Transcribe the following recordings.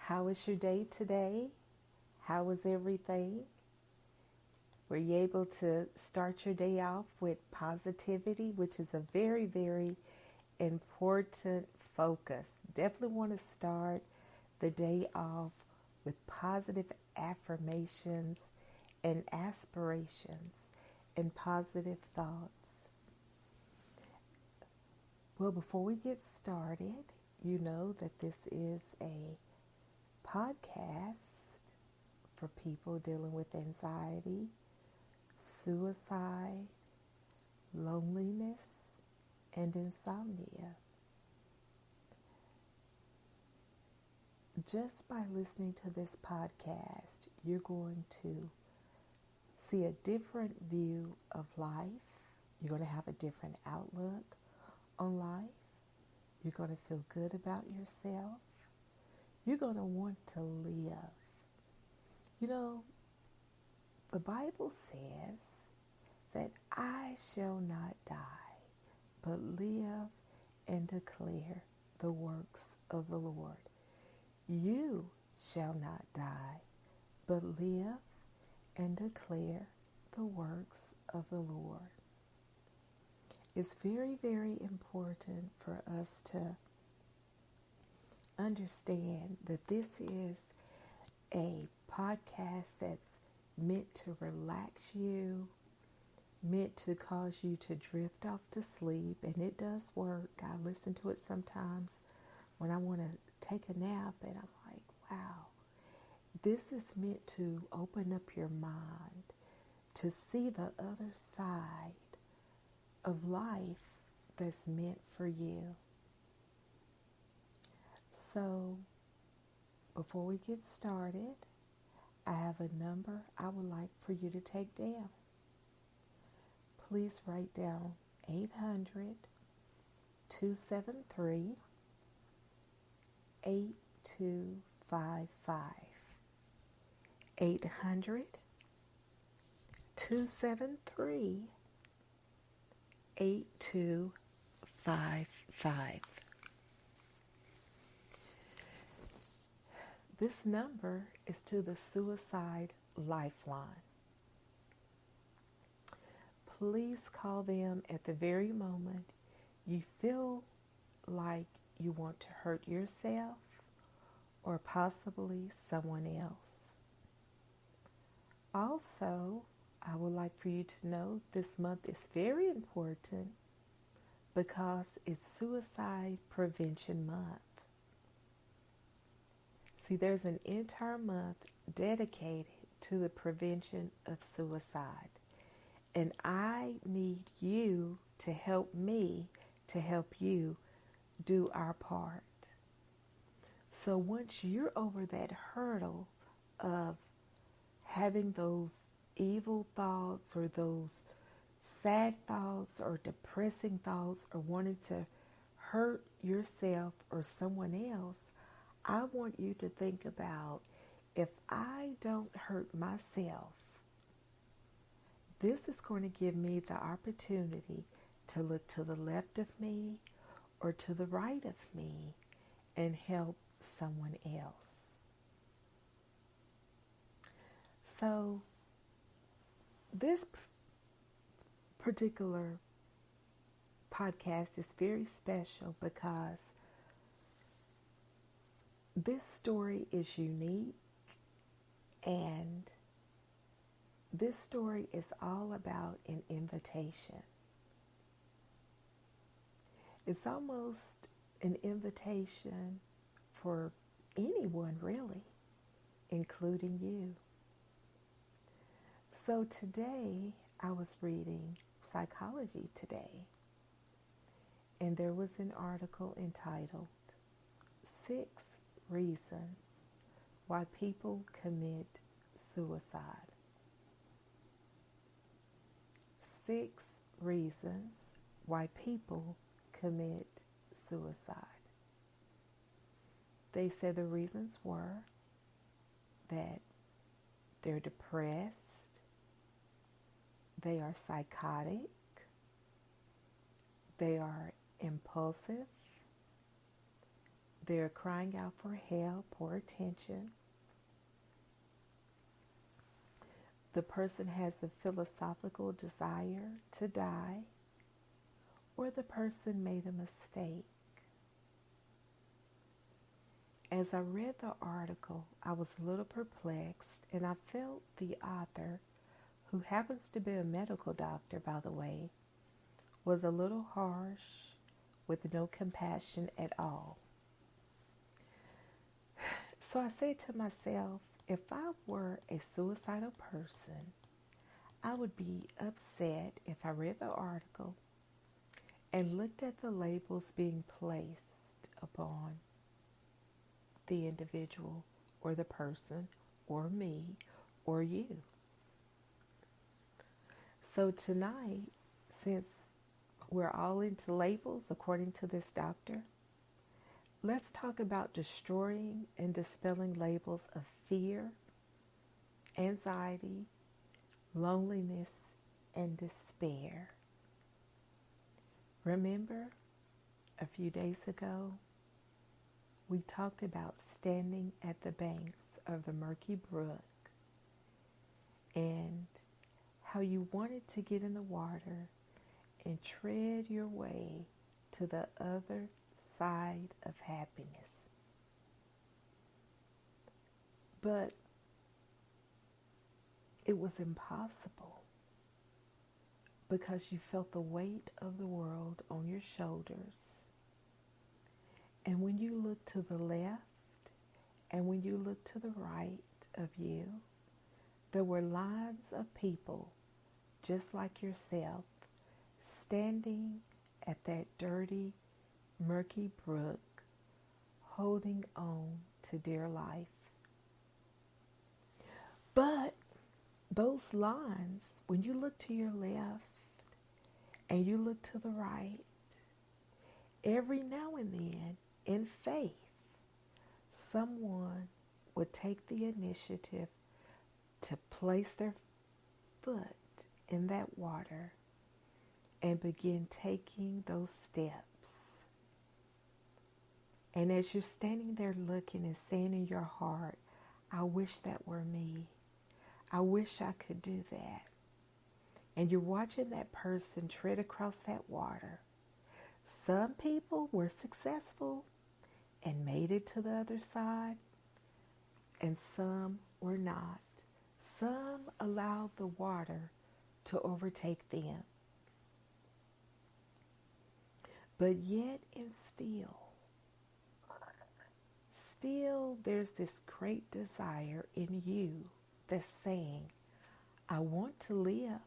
How was your day today? How was everything? Were you able to start your day off with positivity, which is a very, very important focus? Definitely want to start the day off with positive affirmations and aspirations and positive thoughts. Well, before we get started, you know that this is a podcast for people dealing with anxiety, suicide, loneliness, and insomnia. Just by listening to this podcast, you're going to see a different view of life. You're going to have a different outlook on life. You're going to feel good about yourself. You're going to want to live. You know, the Bible says that I shall not die, but live and declare the works of the Lord. You shall not die, but live and declare the works of the Lord. It's very, very important for us to understand that this is a podcast that's meant to relax you, meant to cause you to drift off to sleep, and it does work. I listen to it sometimes when I want to take a nap, and I'm like, wow, this is meant to open up your mind to see the other side of life that's meant for you. So, before we get started, I have a number I would like for you to take down. Please write down 800-273-8255. 800-273-8255. This number is to the Suicide Lifeline. Please call them at the very moment you feel like you want to hurt yourself or possibly someone else. Also, I would like for you to know this month is very important because it's Suicide Prevention Month. See, there's an entire month dedicated to the prevention of suicide. And I need you to help me to help you do our part. So once you're over that hurdle of having those evil thoughts or those sad thoughts or depressing thoughts or wanting to hurt yourself or someone else, I want you to think about, if I don't hurt myself, this is going to give me the opportunity to look to the left of me or to the right of me and help someone else. So this particular podcast is very special because this story is unique, and this story is all about an invitation. It's almost an invitation for anyone, really, including you. So today, I was reading Psychology Today, and there was an article entitled 6 Reasons Why People Commit Suicide. 6 reasons why people commit suicide. They said the reasons were that they're depressed, they are psychotic, they are impulsive, They're crying out for help or attention. The person has a philosophical desire to die, or the person made a mistake. As I read the article, I was a little perplexed, and I felt the author, who happens to be a medical doctor, by the way, was a little harsh with no compassion at all. So I said to myself, if I were a suicidal person, I would be upset if I read the article and looked at the labels being placed upon the individual or the person or me or you. So tonight, since we're all into labels according to this doctor, let's talk about destroying and dispelling labels of fear, anxiety, loneliness, and despair. Remember, a few days ago, we talked about standing at the banks of the murky brook and how you wanted to get in the water and tread your way to the other side of happiness. But it was impossible because you felt the weight of the world on your shoulders. And when you look to the left and when you look to the right of you, there were lines of people just like yourself standing at that dirty, murky brook, holding on to dear life. But those lines, when you look to your left and you look to the right, every now and then, in faith, someone would take the initiative to place their foot in that water and begin taking those steps. And as you're standing there looking and saying in your heart, I wish that were me. I wish I could do that. And you're watching that person tread across that water. Some people were successful and made it to the other side, and some were not. Some allowed the water to overtake them. But yet and still there's this great desire in you that's saying, I want to live.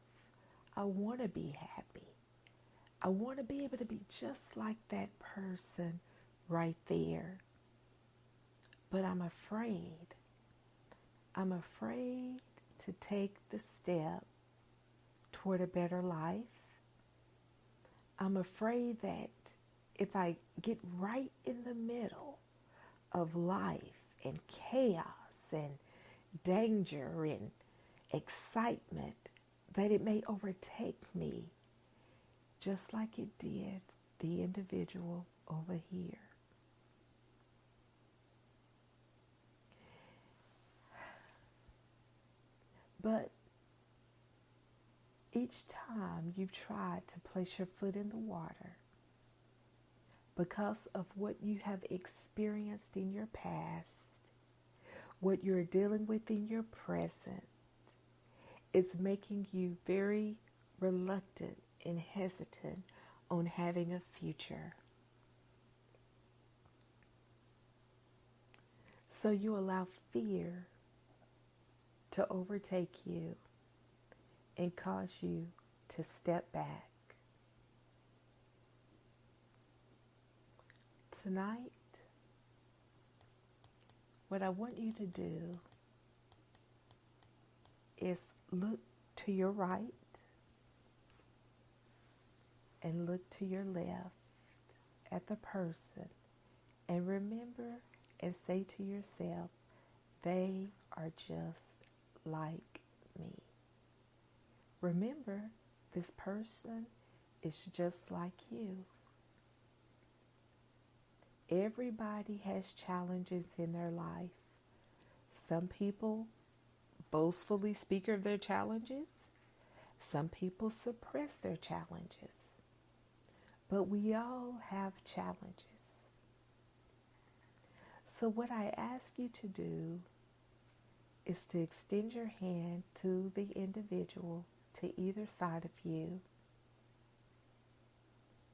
I want to be happy. I want to be able to be just like that person right there. But I'm afraid. I'm afraid to take the step toward a better life. I'm afraid that if I get right in the middle of life and chaos and danger and excitement, that it may overtake me just like it did the individual over here. But each time you've tried to place your foot in the water, because of what you have experienced in your past, what you're dealing with in your present, it's making you very reluctant and hesitant on having a future. So you allow fear to overtake you and cause you to step back. Tonight, what I want you to do is look to your right and look to your left at the person and remember and say to yourself, they are just like me. Remember, this person is just like you. Everybody has challenges in their life. Some people boastfully speak of their challenges. Some people suppress their challenges. But we all have challenges. So what I ask you to do is to extend your hand to the individual to either side of you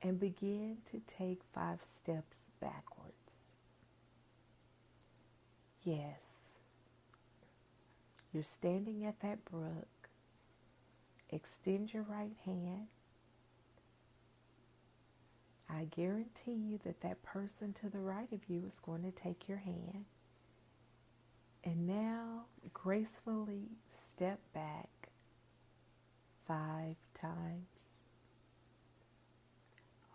and begin to take 5 steps backwards. Yes, you're standing at that brook. Extend your right hand. I guarantee you that that person to the right of you is going to take your hand. And now gracefully step back 5 times.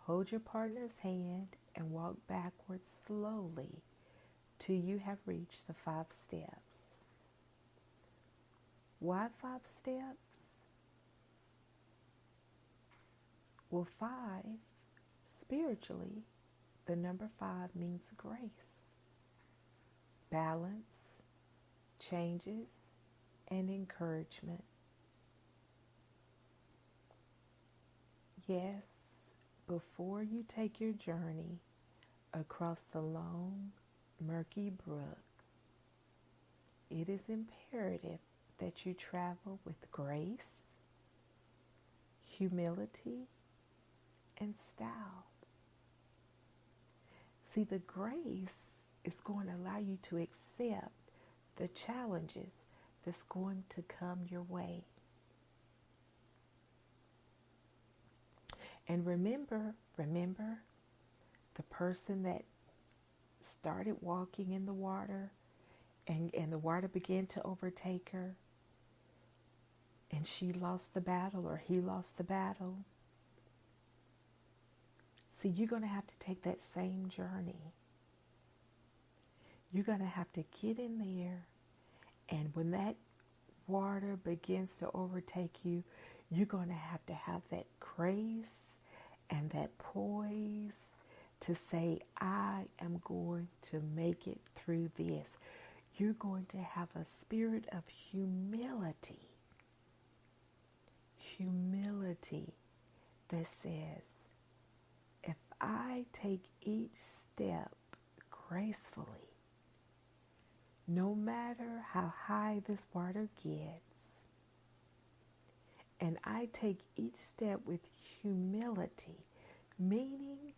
Hold your partner's hand and walk backwards slowly till you have reached the 5 steps. Why 5 steps? Well, 5, spiritually, the number 5 means grace, balance, changes, and encouragement. Yes, before you take your journey across the long, murky brook, it is imperative that you travel with grace, humility, and style. See, the grace is going to allow you to accept the challenges that's going to come your way. And remember the person that started walking in the water and the water began to overtake her and she lost the battle or he lost the battle. See, you're going to have to take that same journey. You're going to have to get in there, and when that water begins to overtake you, you're going to have that grace and that poise to say, I am going to make it through this. You're going to have a spirit of humility. Humility that says, if I take each step gracefully, no matter how high this water gets, and I take each step with humility, meaning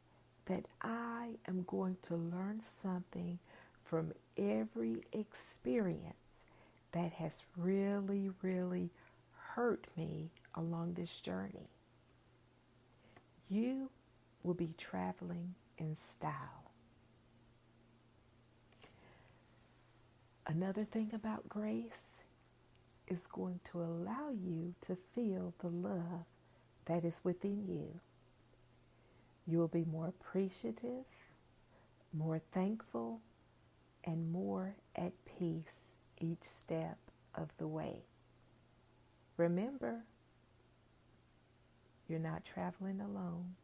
that I am going to learn something from every experience that has really, really hurt me along this journey. You will be traveling in style. Another thing about grace is going to allow you to feel the love that is within you. You will be more appreciative, more thankful, and more at peace each step of the way. Remember, you're not traveling alone.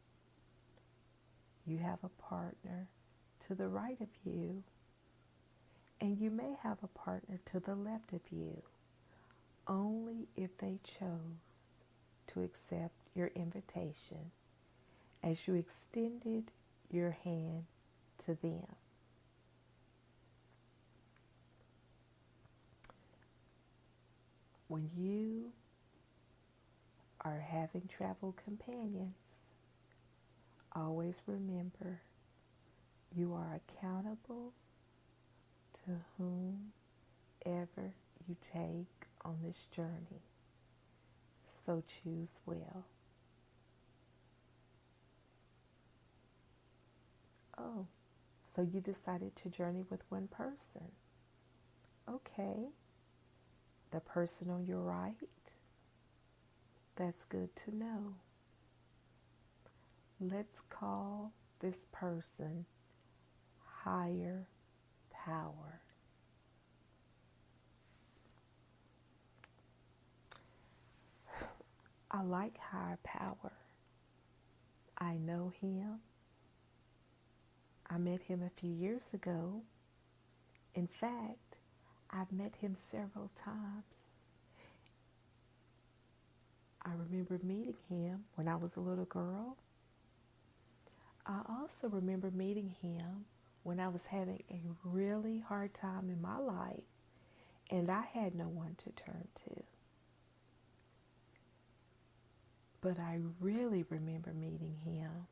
You have a partner to the right of you, and you may have a partner to the left of you, only if they chose to accept your invitation as you extended your hand to them. When you are having travel companions, always remember you are accountable to whomever you take on this journey. So choose well. Oh, so you decided to journey with one person. Okay. The person on your right? That's good to know. Let's call this person higher power. I like higher power. I know him. I met him a few years ago. In fact, I've met him several times. I remember meeting him when I was a little girl. I also remember meeting him when I was having a really hard time in my life and I had no one to turn to. But I really remember meeting him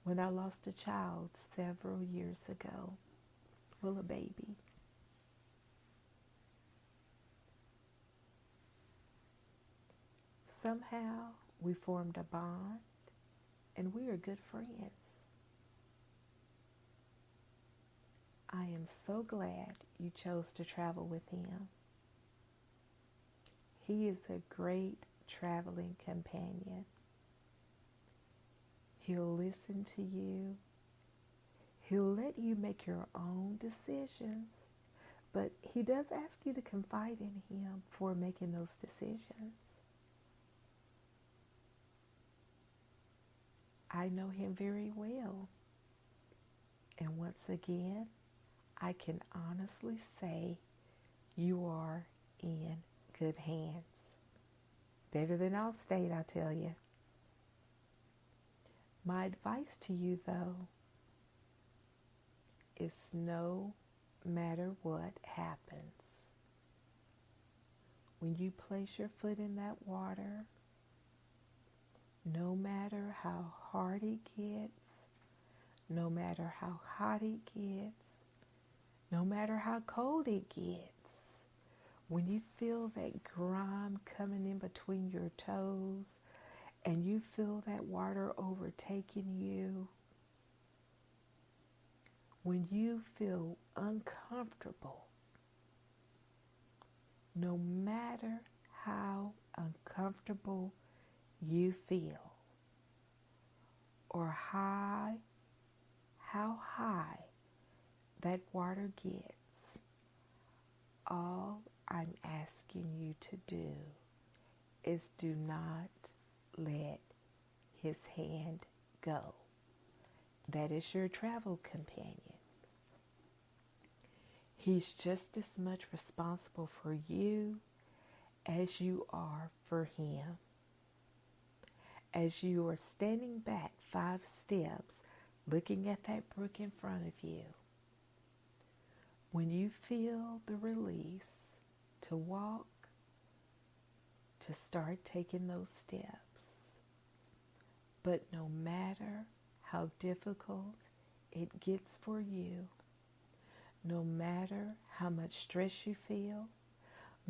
when I lost a child several years ago. Well, a baby. Somehow we formed a bond and we are good friends. I am so glad you chose to travel with him. He is a great traveling companion. He'll listen to you. He'll let you make your own decisions, but he does ask you to confide in him for making those decisions. I know him very well. And once again, I can honestly say you are in good hands. Better than Allstate, I tell you. My advice to you, though, is no matter what happens, when you place your foot in that water, no matter how hard it gets, no matter how hot it gets, no matter how cold it gets, when you feel that grime coming in between your toes and you feel that water overtaking you, when you feel uncomfortable, no matter how uncomfortable you feel or how high that water gets, all I'm asking you to do is do not let his hand go. That is your travel companion. He's just as much responsible for you as you are for him. As you are standing back 5 steps, looking at that brook in front of you, when you feel the release to walk, to start taking those steps. But no matter how difficult it gets for you, no matter how much stress you feel,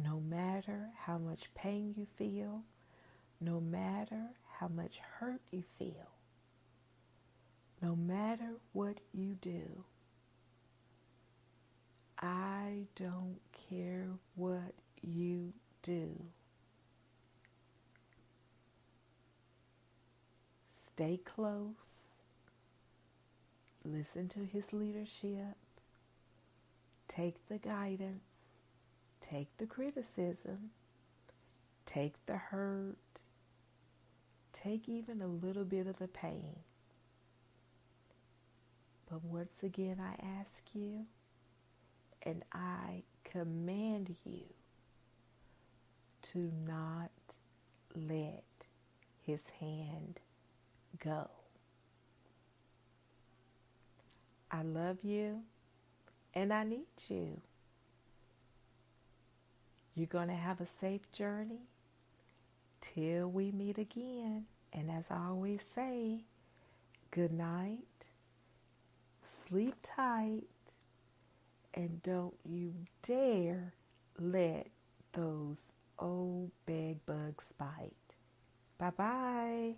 no matter how much pain you feel, no matter how much hurt you feel, no matter what you do, I don't care what you do. Stay close. Listen to his leadership. Take the guidance. Take the criticism. Take the hurt. Take even a little bit of the pain. But once again, I ask you, and I command you to not let his hand go. I love you and I need you. You're going to have a safe journey till we meet again. And as I always say, good night, sleep tight, and don't you dare let those old bed bugs bite. Bye-bye.